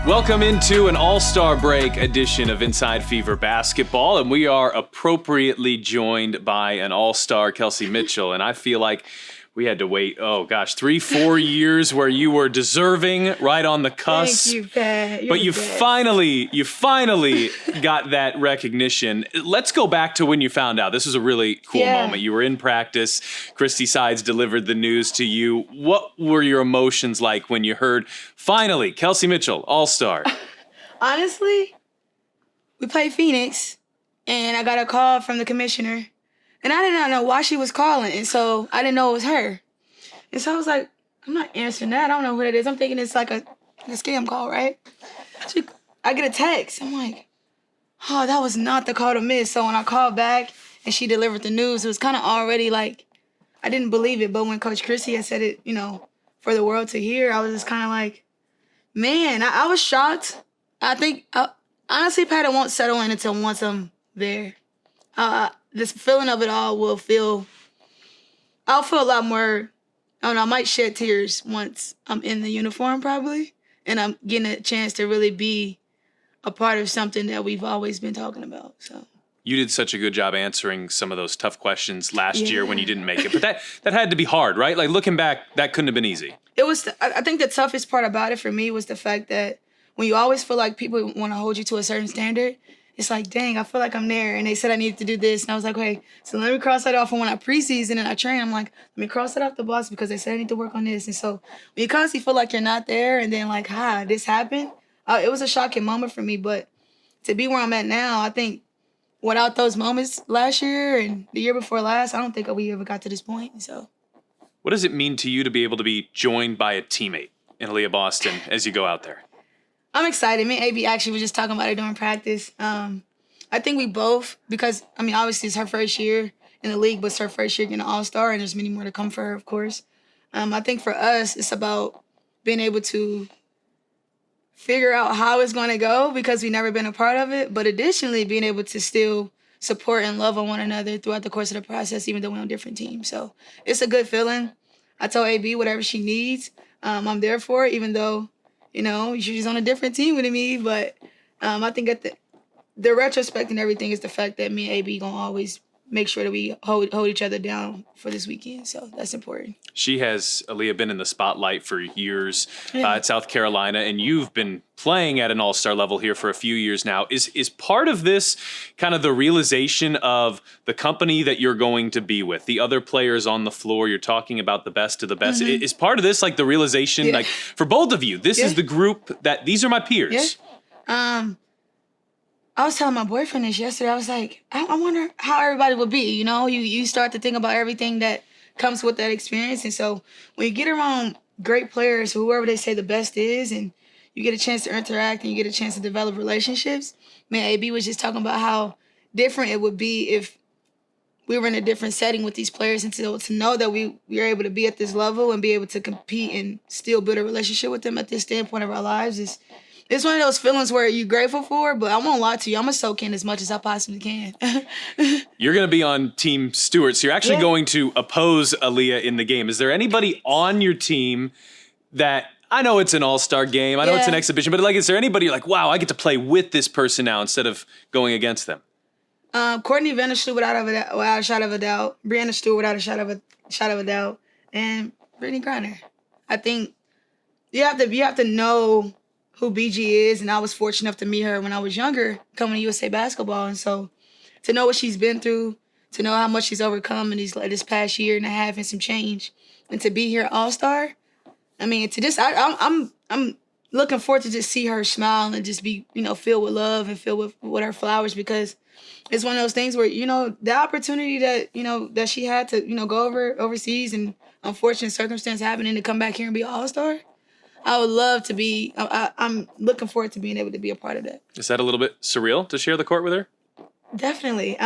Welcome into an all-star break edition of Inside Fever Basketball, and we are appropriately joined by an all-star, Kelsey Mitchell, and I feel like we had to wait, 3-4 years where you were deserving, right on the cusp. Thank you, Pat. But you finally got that recognition. Let's go back to when you found out. This was a really cool moment. You were in practice. Christy Sides delivered the news to you. What were your emotions like when you heard, finally, Kelsey Mitchell, all-star? Honestly, we played Phoenix, and I got a call from the commissioner. And I did not know why she was calling, and so I didn't know it was her. And so I was like, I'm not answering that. I don't know what it is. I'm thinking it's like a scam call, right? I get a text. I'm like, oh, that was not the call to miss. So when I called back and she delivered the news, it was kind of already like, I didn't believe it. But when Coach Christy had said it, for the world to hear, I was just kind of like, man, I was shocked. I think, honestly, Pat, I won't settle in until once I'm there. This feeling of it all I'll feel a lot more, I don't know, I might shed tears once I'm in the uniform probably, and I'm getting a chance to really be a part of something that we've always been talking about, so. You did such a good job answering some of those tough questions last year when you didn't make it, but that had to be hard, right? Like looking back, that couldn't have been easy. It was, I think the toughest part about it for me was the fact that when you always feel like people want to hold you to a certain standard, it's like, dang, I feel like I'm there. And they said I needed to do this. And I was like, hey, so let me cross that off. And when I preseason and I train, I'm like, let me cross that off the box because they said I need to work on this. And so when you constantly feel like you're not there and then like, this happened, it was a shocking moment for me. But to be where I'm at now, I think without those moments last year and the year before last, I don't think we ever got to this point. So, what does it mean to you to be able to be joined by a teammate in Aaliyah Boston as you go out there? I'm excited. Me and AB actually was just talking about it during practice. I think we both, because, obviously it's her first year in the league, but it's her first year getting an all-star, and there's many more to come for her, of course. I think for us, it's about being able to figure out how it's going to go because we've never been a part of it, but additionally being able to still support and love on one another throughout the course of the process, even though we're on different teams. So it's a good feeling. I told AB whatever she needs, I'm there for it, even though she's on a different team with me, but I think at the retrospect and everything is the fact that me and AB gonna always make sure that we hold each other down for this weekend. So that's important. She has, Aaliyah, been in the spotlight for years at South Carolina, and you've been playing at an all-star level here for a few years now. Is part of this kind of the realization of the company that you're going to be with, the other players on the floor, you're talking about the best of the best. Mm-hmm. Is part of this like the realization, like for both of you, this is the group that these are my peers? Yeah. I was telling my boyfriend this yesterday. I was like, I wonder how everybody would be. You start to think about everything that comes with that experience. And so when you get around great players, whoever they say the best is, and you get a chance to interact and you get a chance to develop relationships, man, AB was just talking about how different it would be if we were in a different setting with these players. And to know that we are able to be at this level and be able to compete and still build a relationship with them at this standpoint of our lives is... It's one of those feelings where you're grateful for, but I won't lie to you. I'm going to soak in as much as I possibly can. You're going to be on Team Stewart, so you're actually going to oppose Aaliyah in the game. Is there anybody on your team that, I know it's an all-star game, I know it's an exhibition, but is there anybody like, wow, I get to play with this person now instead of going against them? Courtney Vanderstue without a shot of a doubt. Brianna Stewart without a shot of a doubt. And Brittany Griner. I think you have to know who BG is, and I was fortunate enough to meet her when I was younger, coming to USA Basketball, and so to know what she's been through, to know how much she's overcome in this past year and a half and some change, and to be here All-Star, I'm looking forward to just see her smile and just be, filled with love and filled with her flowers, because it's one of those things where, the opportunity that, that she had to, go overseas and unfortunate circumstance happening to come back here and be an All-Star, I would love to be, I'm looking forward to being able to be a part of that. Is that a little bit surreal to share the court with her? Definitely.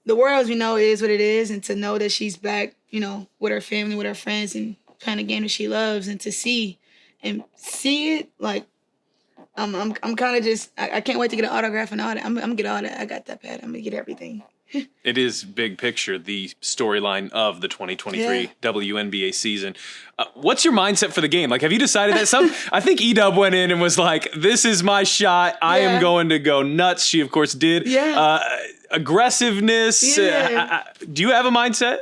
The world, as we know, is what it is, and to know that she's back, with her family, with her friends, and playing a game that she loves, and to see it, like, I'm kind of just, I can't wait to get an autograph and all that. I'm going to get all that. I got that, Pat. I'm going to get everything. It is big picture, the storyline of the 2023 WNBA season. What's your mindset for the game? Like, have you decided that? I think Edub went in and was like, this is my shot. I am going to go nuts. She, of course, did. Aggressiveness. Do you have a mindset?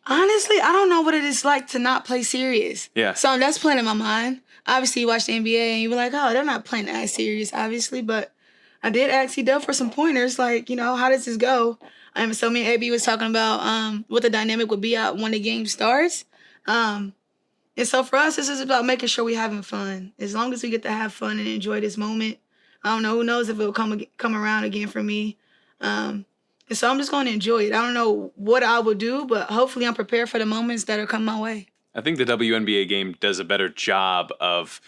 Honestly, I don't know what it is like to not play serious. Yeah. So that's playing in my mind. Obviously, you watch the NBA and you be like, oh, they're not playing that serious, obviously. But I did ask Edub for some pointers, like, how does this go? So me and AB was talking about what the dynamic would be out when the game starts. And so for us, this is about making sure we're having fun. As long as we get to have fun and enjoy this moment, I don't know. Who knows if it will come around again for me. And so I'm just going to enjoy it. I don't know what I will do, but hopefully I'm prepared for the moments that are coming my way. I think the WNBA game does a better job of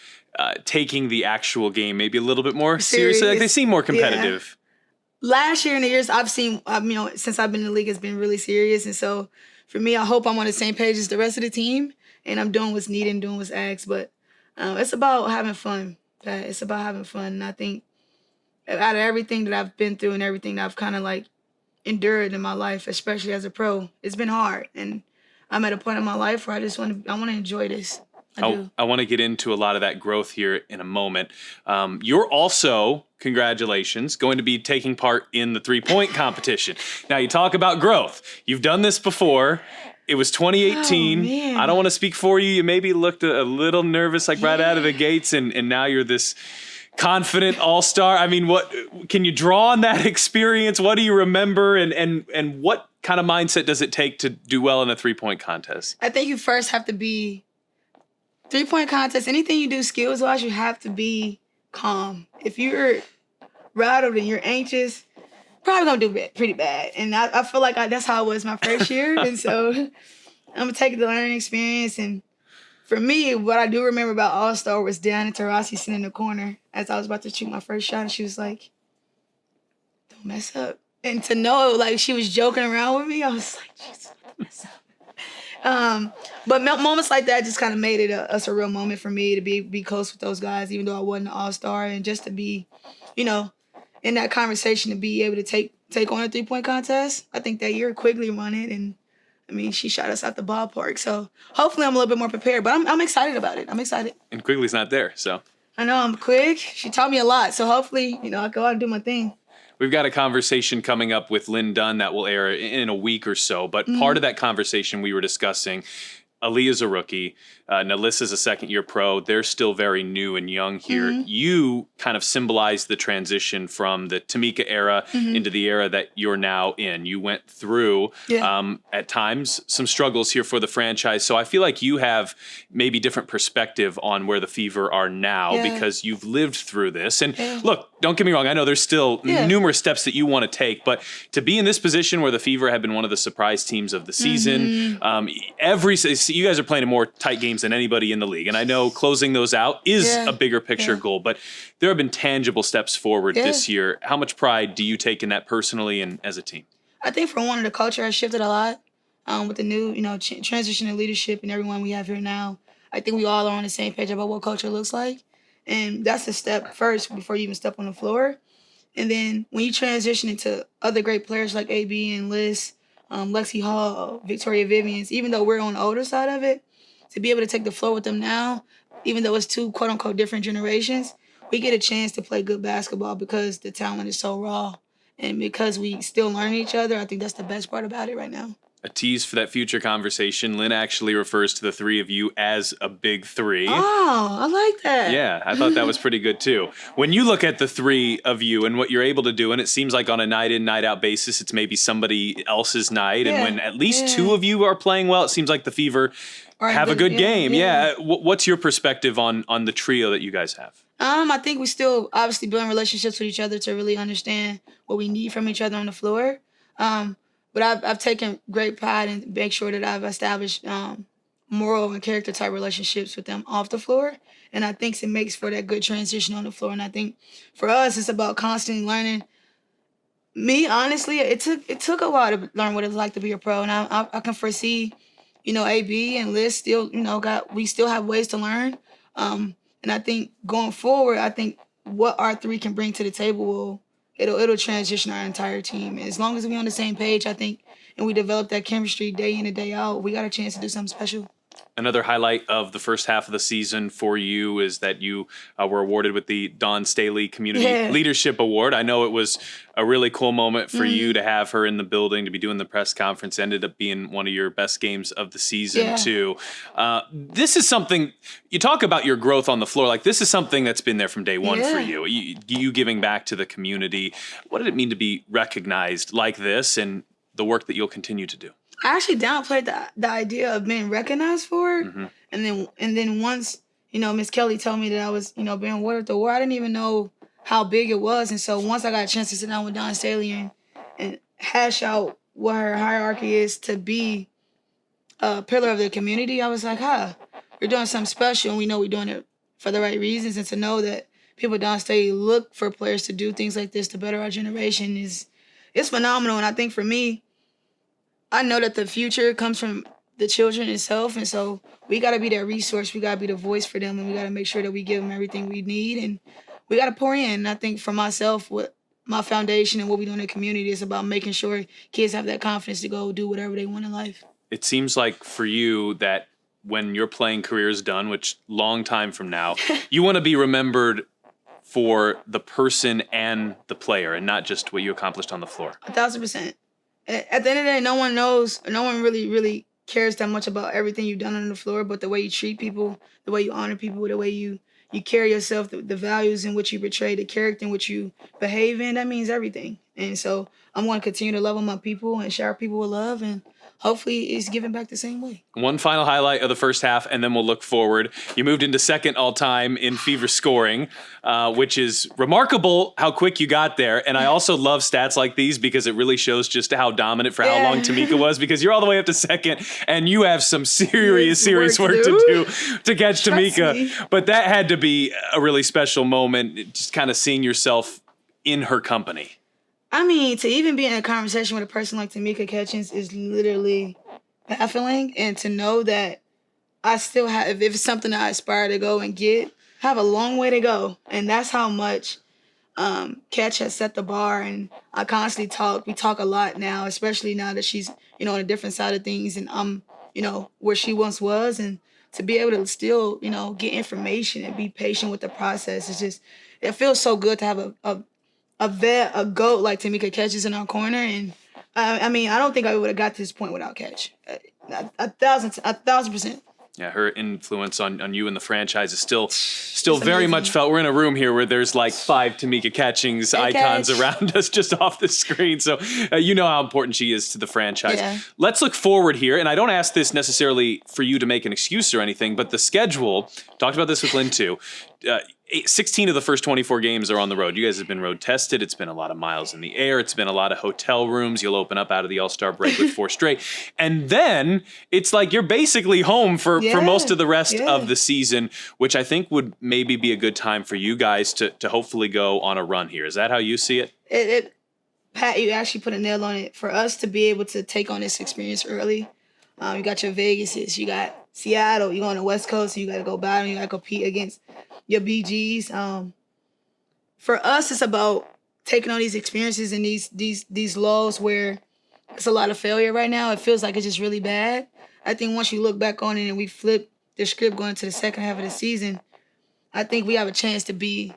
taking the actual game maybe a little bit more seriously. Like, they seem more competitive. Yeah. Last year and the years I've seen, since I've been in the league, it's been really serious. And so for me, I hope I'm on the same page as the rest of the team and I'm doing what's needed and doing what's asked. But it's about having fun. It's about having fun. And I think out of everything that I've been through and everything that I've kind of like endured in my life, especially as a pro, it's been hard. And I'm at a point in my life where I want to enjoy this. I want to get into a lot of that growth here in a moment. You're also, congratulations, going to be taking part in the 3-point competition. Now, you talk about growth. You've done this before. It was 2018. I don't want to speak for you. You maybe looked a little nervous, like right out of the gates, and now you're this confident all-star. I mean, what can you draw on that experience? What do you remember, and what kind of mindset does it take to do well in a 3-point contest? I think you first have to be 3-point contest. Anything you do skills-wise, you have to be calm. If you're rattled and you're anxious, probably gonna do pretty bad. And I feel like that's how it was my first year. And so I'm gonna take the learning experience. And for me, what I do remember about All-Star was Diana Taurasi sitting in the corner as I was about to shoot my first shot, and she was like, "Don't mess up." And to know, like, she was joking around with me, I was like, "Jesus, don't mess up." But moments like that just kind of made it a real moment for me to be close with those guys, even though I wasn't an All-Star, and just to be, in that conversation, to be able to take on a 3-point contest. I think that year Quigley won it, and I mean, she shot us out the ballpark. So hopefully I'm a little bit more prepared, but I'm excited about it. I'm excited. And Quigley's not there, so. I know, I'm quick. She taught me a lot. So hopefully, I'll go out and do my thing. We've got a conversation coming up with Lynn Dunn that will air in a week or so. But part of that conversation we were discussing, Aaliyah's a rookie. Nalissa's a second-year pro. They're still very new and young here. You kind of symbolize the transition from the Tamika era into the era that you're now in. You went through, at times, some struggles here for the franchise. So I feel like you have maybe different perspective on where the Fever are now because you've lived through this. And look, don't get me wrong. I know there's still numerous steps that you want to take. But to be in this position where the Fever have been one of the surprise teams of the season, you guys are playing in more tight games than anybody in the league. And I know closing those out is a bigger picture goal, but there have been tangible steps forward this year. How much pride do you take in that personally and as a team? I think for one, the culture has shifted a lot with the new, transition in leadership and everyone we have here now. I think we all are on the same page about what culture looks like. And that's a step first before you even step on the floor. And then when you transition into other great players like AB and Liz, Lexi Hall, Victoria Vivians, even though we're on the older side of it, to be able to take the floor with them now, even though it's two quote-unquote different generations, we get a chance to play good basketball because the talent is so raw. And because we still learn each other, I think that's the best part about it right now. A tease for that future conversation. Lynn actually refers to the three of you as a big three. Oh, I like that. Yeah, I thought that was pretty good too. When you look at the three of you and what you're able to do, and it seems like on a night in, night out basis, it's maybe somebody else's night. And when at least two of you are playing well, it seems like the Fever have a good game. Yeah. What's your perspective on the trio that you guys have? I think we still obviously building relationships with each other to really understand what we need from each other on the floor. But I've taken great pride in make sure that I've established moral and character type relationships with them off the floor. And I think it makes for that good transition on the floor. And I think for us, it's about constantly learning. Me, honestly, it took a while to learn what it's like to be a pro. And I can foresee, AB and Liz still, we still have ways to learn. And I think going forward, what our three can bring to the table it'll transition our entire team. As long as we on the same page, I think, and we develop that chemistry day in and day out, we got a chance to do something special. Another highlight of the first half of the season for you is that you were awarded with the Dawn Staley Community Leadership Award. I know it was a really cool moment for you to have her in the building, to be doing the press conference. Ended up being one of your best games of the season, too. This is something, you talk about your growth on the floor, like this is something that's been there from day one for you. You giving back to the community. What did it mean to be recognized like this and the work that you'll continue to do? I actually downplayed the idea of being recognized for it. And then once, Miss Kelly told me that I was, being awarded the award, I didn't even know how big it was. And so once I got a chance to sit down with Dawn Staley and hash out what her hierarchy is to be a pillar of the community, I was like, we're doing something special, and we know we're doing it for the right reasons. And to know that people at Dawn Staley look for players to do things like this to better our generation it's phenomenal. And I think for me, I know that the future comes from the children itself, and so we got to be that resource. We got to be the voice for them, and we got to make sure that we give them everything we need, and we got to pour in. And I think for myself, what my foundation and what we do in the community is about making sure kids have that confidence to go do whatever they want in life. It seems like for you that when your playing career is done, which long time from now, you want to be remembered for the person and the player and not just what you accomplished on the floor. 1,000%. At the end of the day, no one knows, no one really cares that much about everything you've done on the floor, but the way you treat people, the way you honor people, the way you carry yourself, the values in which you portray, the character in which you behave in, that means everything. And so I'm going to continue to love on my people and shower people with love, and hopefully it's given back the same way. One final highlight of the first half, and then we'll look forward. You moved into second all-time in Fever scoring, which is remarkable how quick you got there. And I also love stats like these because it really shows just how dominant for how long Tamika was, because you're all the way up to second, and you have some serious work to do to catch Tamika. But that had to be a really special moment, just kind of seeing yourself in her company. I mean, to even be in a conversation with a person like Tamika Catchings is literally baffling. And to know that I still have, if it's something that I aspire to go and get, I have a long way to go. And that's how much Catch has set the bar. And I constantly talk. We talk a lot now, especially now that she's, on a different side of things. And I'm, where she once was. And to be able to still, get information and be patient with the process, it's just, it feels so good to have a GOAT like Tamika Catchings in our corner. And I mean, I don't think I would have got to this point without Catch. 1,000%. Yeah, her influence on you and the franchise is still very much felt. We're in a room here where there's like 5 Tamika Catchings icons around us just off the screen. So you know how important she is to the franchise. Yeah. Let's look forward here. And I don't ask this necessarily for you to make an excuse or anything, but the schedule, talked about this with Lynn too, 16 of the first 24 games are on the road. You guys have been road tested. It's been a lot of miles in the air. It's been a lot of hotel rooms. You'll open up out of the All-Star break with 4 straight. And then it's like you're basically home for most of the rest of the season, which I think would maybe be a good time for you guys to hopefully go on a run here. Is that how you see it? Pat, you actually put a nail on it. For us to be able to take on this experience early, you got your Vegases, you got Seattle, you're on the West Coast, and you got to go battle, you got to compete against your BGs. For us, it's about taking on these experiences and these lows where it's a lot of failure right now. It feels like it's just really bad. I think once you look back on it and we flip the script going into the second half of the season, I think we have a chance to be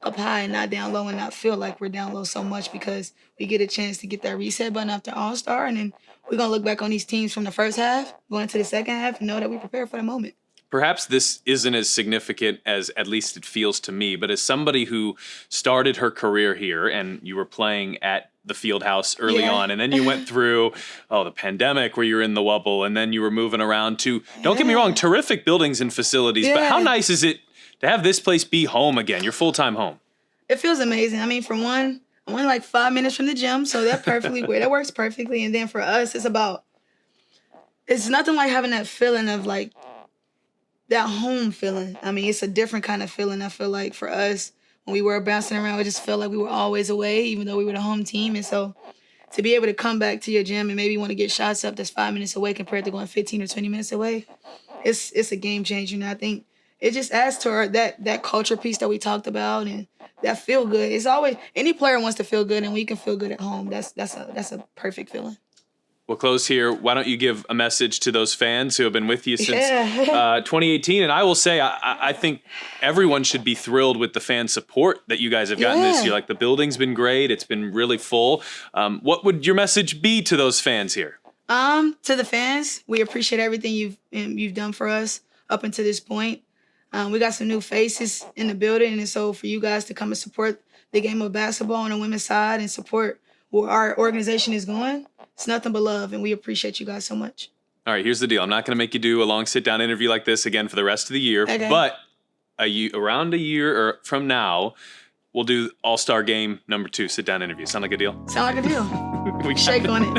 up high and not down low and not feel like we're down low so much, because we get a chance to get that reset button after All-Star, and then we're going to look back on these teams from the first half going into the second half and know that we prepared for the moment. Perhaps this isn't as significant as at least it feels to me, but as somebody who started her career here and you were playing at the field house early on, and then you went through, the pandemic where you were in the Wubble, and then you were moving around to, don't get me wrong, terrific buildings and facilities, but how nice is it to have this place be home again, your full-time home? It feels amazing. I mean, for one, I'm only like 5 minutes from the gym, so that works perfectly. And then for us, it's nothing like having that feeling of like that home feeling. I mean, it's a different kind of feeling. I feel like for us, when we were bouncing around, we just felt like we were always away, even though we were the home team. And so to be able to come back to your gym and maybe want to get shots up that's 5 minutes away compared to going 15 or 20 minutes away, it's a game changer. And I think it just adds to that culture piece that we talked about and that feel good. It's always any player wants to feel good, and we can feel good at home. That's a perfect feeling. We'll close here. Why don't you give a message to those fans who have been with you since 2018? And I will say, I think everyone should be thrilled with the fan support that you guys have gotten this year. Like, the building's been great. It's been really full. What would your message be to those fans here? To the fans, we appreciate everything you've done for us up until this point. We got some new faces in the building, and so for you guys to come and support the game of basketball on the women's side and support where our organization is going, it's nothing but love, and we appreciate you guys so much. All right, here's the deal. I'm not going to make you do a long sit-down interview like this again for the rest of the year, but around a year or from now, we'll do All-Star Game number 2 sit-down interview. Sound like a deal? Sound like a deal. We shake on it.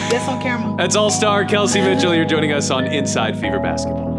That's on camera. That's All-Star Kelsey Mitchell. You're joining us on Inside Fever Basketball.